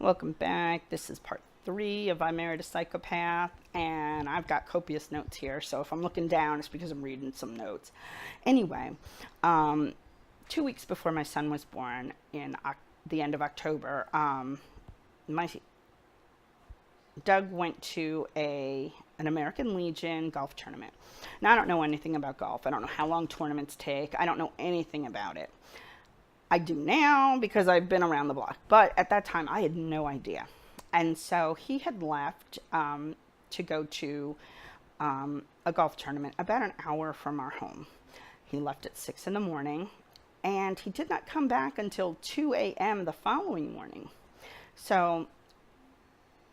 Welcome back. This is part 3 of I Married a Psychopath, and I've got copious notes here, so if I'm looking down, it's because I'm reading some notes. Anyway, 2 weeks before my son was born, in the end of October, my Doug went to an American Legion golf tournament. Now, I don't know anything about golf. I don't know how long tournaments take. I don't know anything about it. I do now because I've been around the block, but at that time I had no idea. And so he had left to go to a golf tournament about an hour from our home. He left at 6 in the morning, and he did not come back until 2 a.m. the following morning. So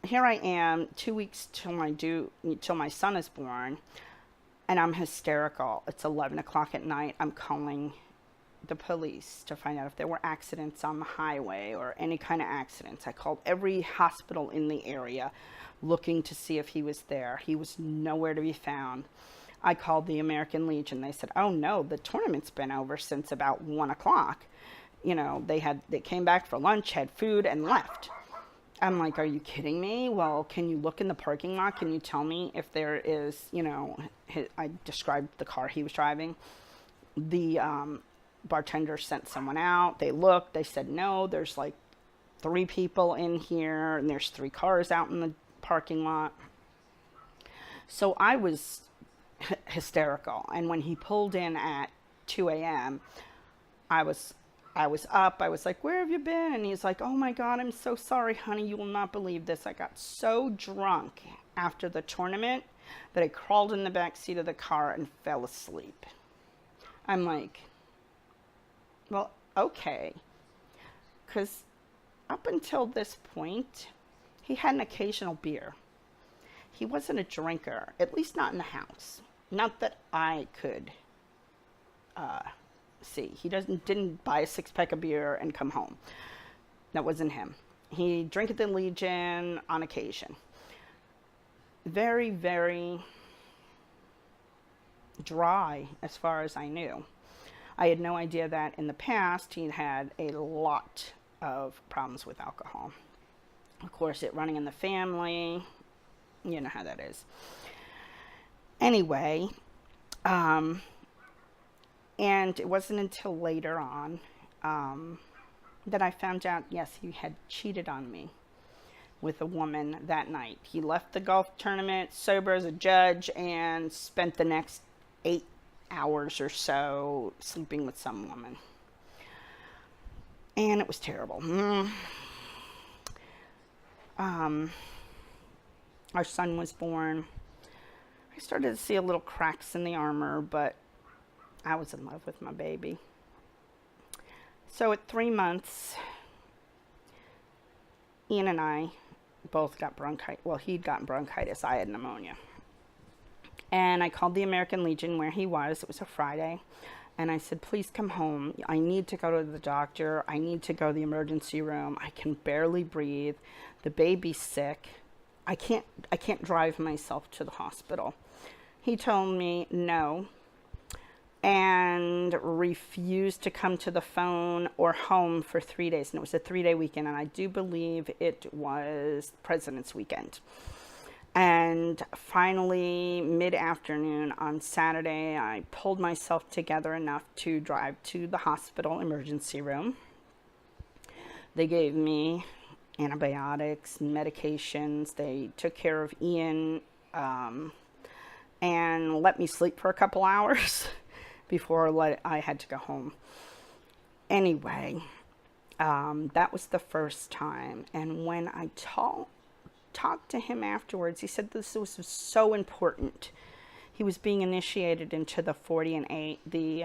here I am, 2 weeks till my son is born, and I'm hysterical. It's 11 o'clock at night. I'm calling the police to find out if there were accidents on the highway or any kind of accidents. I called every hospital in the area looking to see if he was there. He was nowhere to be found. I called the American Legion. They said, oh no, the tournament's been over since about 1 o'clock. You know, they came back for lunch, had food, and left. I'm like, are you kidding me? Well, can you look in the parking lot? Can you tell me if there is, I described the car he was driving. The bartender sent someone out. They looked. They said, no, there's like 3 people in here, and there's 3 cars out in the parking lot. So I was hysterical. And when he pulled in at 2 a.m., I was up. I was like, where have you been? And he's like, oh my God, I'm so sorry, honey. You will not believe this. I got so drunk after the tournament that I crawled in the back seat of the car and fell asleep. I'm like, well, okay. Because up until this point, he had an occasional beer. He wasn't a drinker, at least not in the house. Not that I could see. He didn't buy a 6-pack of beer and come home. That wasn't him. He drank at the Legion on occasion. Very, very dry as far as I knew. I had no idea that in the past he'd had a lot of problems with alcohol. Of course, it running in the family, you know how that is. Anyway, and it wasn't until later on that I found out, yes, he had cheated on me with a woman that night. He left the golf tournament sober as a judge and spent the next 8 hours or so sleeping with some woman. And it was terrible. Our son was born. I started to see a little cracks in the armor, but I was in love with my baby. So at 3 months, Ian and I both got bronchitis. Well, he'd gotten bronchitis. I had pneumonia. And I called the American Legion where he was. It was a Friday. And I said, please come home. I need to go to the doctor. I need to go to the emergency room. I can barely breathe. The baby's sick. I can't drive myself to the hospital. He told me no and refused to come to the phone or home for 3 days. And it was a 3-day weekend. And I do believe it was President's Weekend. And finally, mid-afternoon on Saturday, I pulled myself together enough to drive to the hospital emergency room. They gave me antibiotics, medications. They took care of Ian and let me sleep for a couple hours before I had to go home. Anyway, that was the first time. And when I talked to him afterwards, he said this was so important. He was being initiated into the 40 and 8, the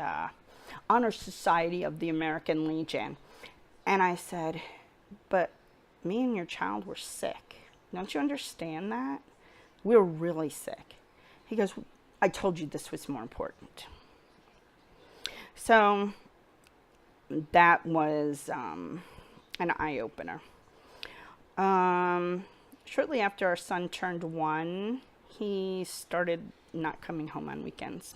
Honor Society of the American Legion. And I said, but me and your child were sick. Don't you understand that? We were really sick. He goes, I told you this was more important. So that was an eye-opener. Shortly after our son turned 1, he started not coming home on weekends.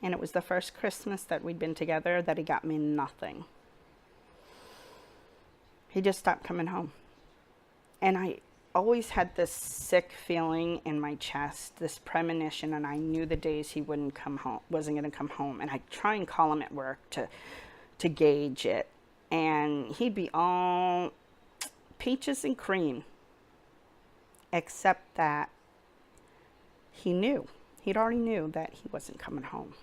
And it was the first Christmas that we'd been together that he got me nothing. He just stopped coming home. And I always had this sick feeling in my chest, this premonition, and I knew the days he wouldn't come home, wasn't going to come home. And I'd try and call him at work to gauge it. And he'd be all peaches and cream, except that he'd already knew that he wasn't coming home.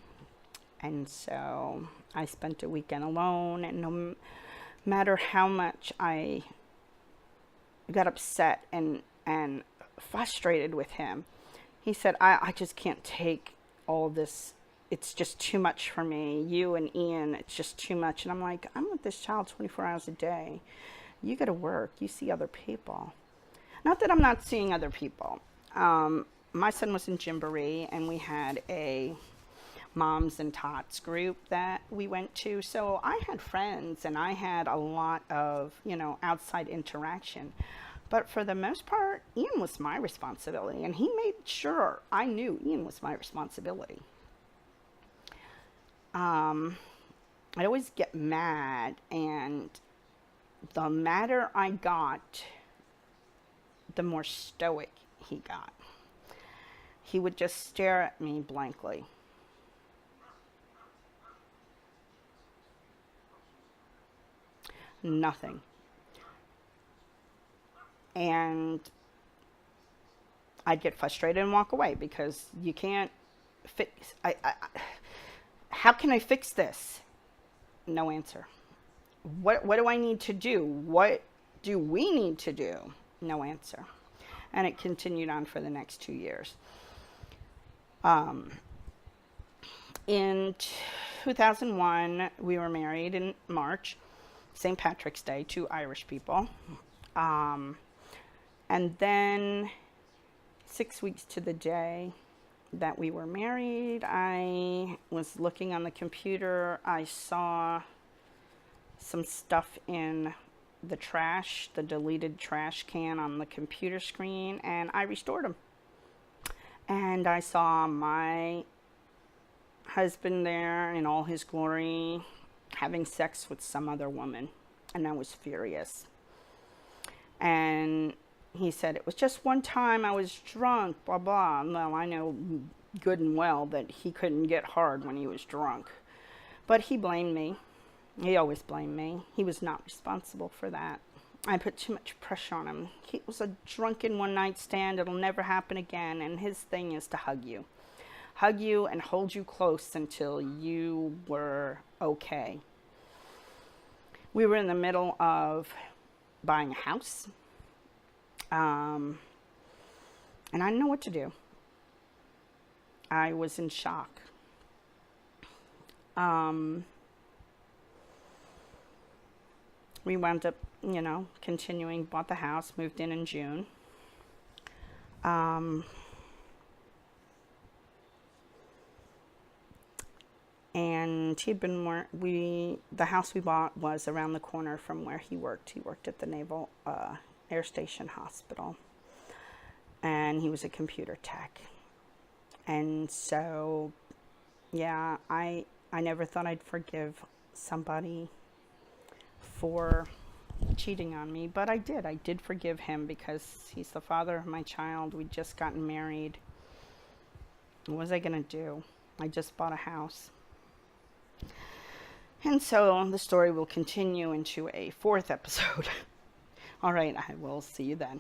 And so I spent a weekend alone, and no matter how much I got upset and frustrated with him, he said, I just can't take all this. It's just too much for me. You and Ian, it's just too much. And I'm like, I'm with this child 24 hours a day. You got to work. You see other people. Not that I'm not seeing other people. My son was in Gymboree, and we had a moms and tots group that we went to. So I had friends, and I had a lot of, outside interaction. But for the most part, Ian was my responsibility, and he made sure I knew Ian was my responsibility. I'd always get mad, and the madder I got, the more stoic he got. He would just stare at me blankly. Nothing. And I'd get frustrated and walk away because you can't fix. How can I fix this? No answer. What do I need to do? What do we need to do? No answer. And it continued on for the next 2 years. In 2001, we were married in March, St. Patrick's Day, 2 Irish people. And then 6 weeks to the day that we were married, I was looking on the computer. I saw some stuff in the trash, the deleted trash can on the computer screen, and I restored them. And I saw my husband there in all his glory having sex with some other woman, and I was furious. And he said, it was just one time, I was drunk, blah, blah. Well, I know good and well that he couldn't get hard when he was drunk. But he blamed me. He always blamed me. He was not responsible for that. I put too much pressure on him. He was a drunken one-night stand. It'll never happen again. And his thing is to hug you. Hug you and hold you close until you were okay. We were in the middle of buying a house. And I didn't know what to do. I was in shock. We wound up, continuing, bought the house, moved in June. And he'd been the house we bought was around the corner from where he worked. He worked at the Naval Air Station Hospital, and he was a computer tech. And so, yeah, I never thought I'd forgive somebody for cheating on me, but I did. I did forgive him because he's the father of my child. We'd just gotten married. What was I going to do? I just bought a house. And so the story will continue into a 4th episode. All right, I will see you then.